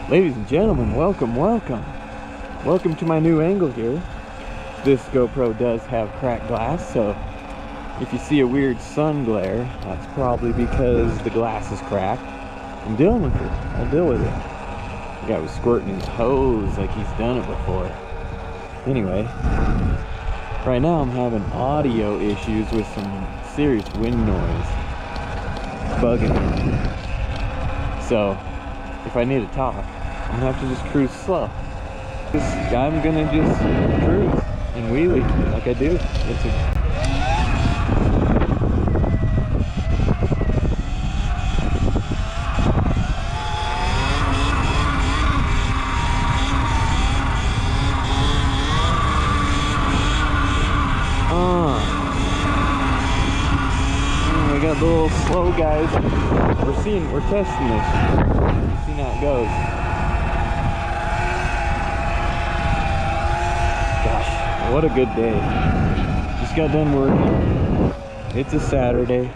Ladies and gentlemen, welcome to my new angle here. This GoPro does have cracked glass, so if you see a weird sun glare, that's probably because the glass is cracked. I'm dealing with it. I'll deal with it. The guy was squirting his hose like he's done it before. Anyway, right now I'm having audio issues with some serious wind noise bugging me. So if I need to talk, I'm gonna have to just cruise slow. I'm gonna just cruise and wheelie like I do. We got the little slow guys. We're testing this. See how it goes. Gosh, what a good day. Just got done working. It's a Saturday.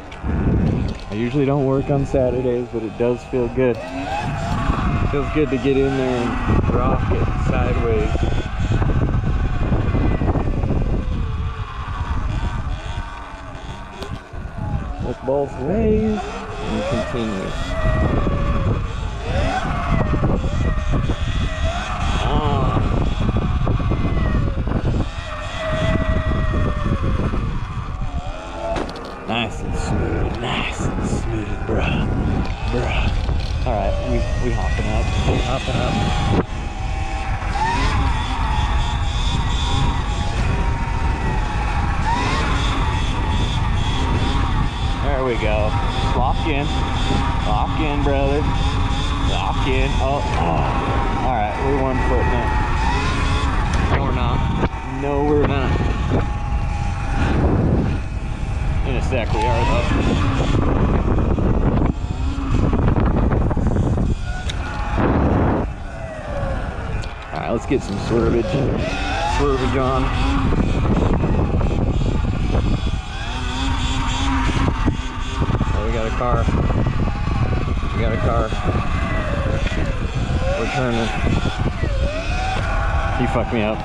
I usually don't work on Saturdays, but it does feel good. It feels good to get in there and rock it sideways. Look both ways and continue. Nice and smooth, bruh. Alright, we hopping up. There we go. Lock in, brother. Lock in. Oh. Alright, we're 1 foot now. No, we're not. In a sec, we are though. Alright, let's get some swervage on. Oh, we got a car. We're turning. He fucked me up.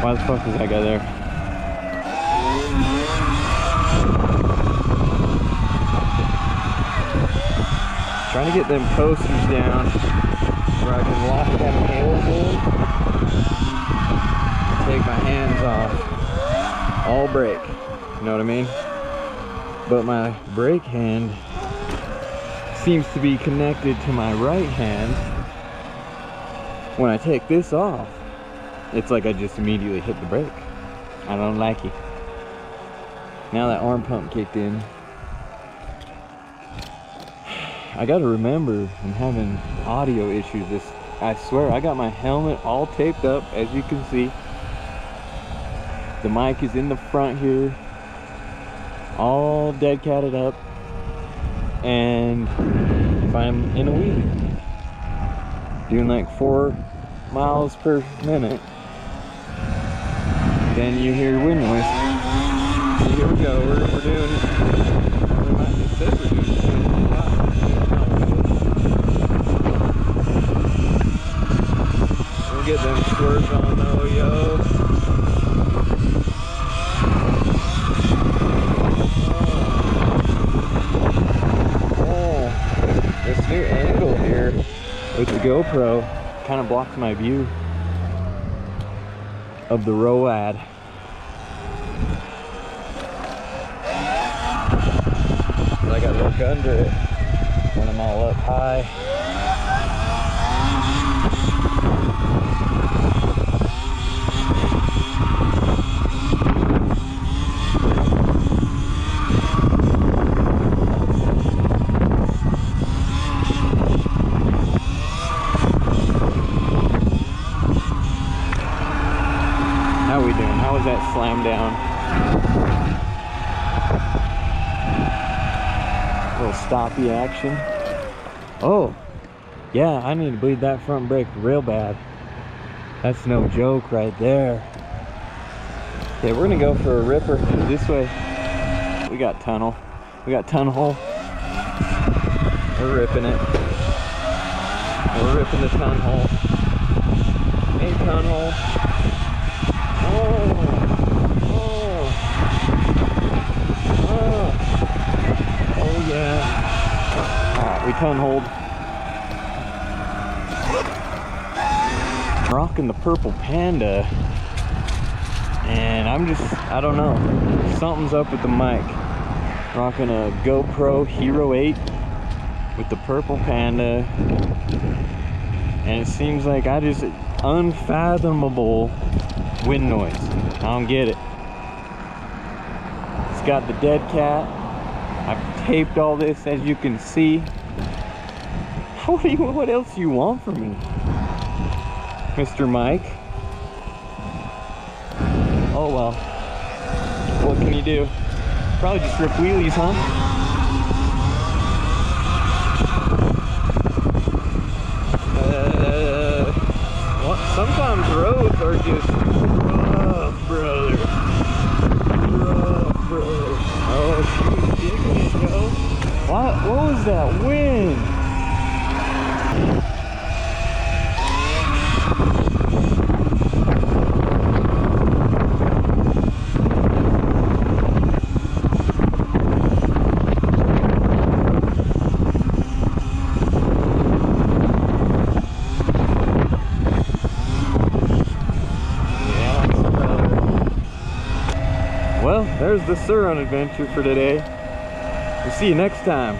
Why the fuck was that guy there? Trying to get them coasters down where I can lock them handles in. Take my hands off. All brake. You know what I mean? But my brake hand seems to be connected to my right hand. When I take this off, it's like I just immediately hit the brake. I don't like it. Now that arm pump kicked in. I gotta remember I'm having audio issues. I swear, I got my helmet all taped up, as you can see. The mic is in the front here, all dead catted up. And if I'm in a wheelie, doing like 4 miles per minute, then you hear wind noise. So here we go, we're doing it. It says we're doing it. We'll get them swerves on though, yo. This new angle here with the GoPro kind of blocks my view of the ROAD. So I gotta look under it when I'm all up high. How we doing? How was that slam down? A little stoppy action. Oh, yeah, I need to bleed that front brake real bad. That's no joke right there. Yeah, we're gonna go for a ripper this way. We got tunnel. We got tunnel hole. We're ripping it. We're ripping the ton hole. Hey, ton hole. Oh yeah. Alright, we ton holed. Rocking the purple Panda. And I don't know. Something's up with the mic. Rocking a GoPro Hero 8 with the purple Panda. And it seems like unfathomable wind noise. I don't get it. It's got the dead cat. I've taped all this, as you can see. What else do you want from me, Mr. Mike? Oh well. What can you do? Probably just rip wheelies, huh? Sometimes roads are just rough, brother. Rough, brother. Oh, she was digging it, yo. What was that wind? Well, there's the Suron adventure for today. We'll see you next time.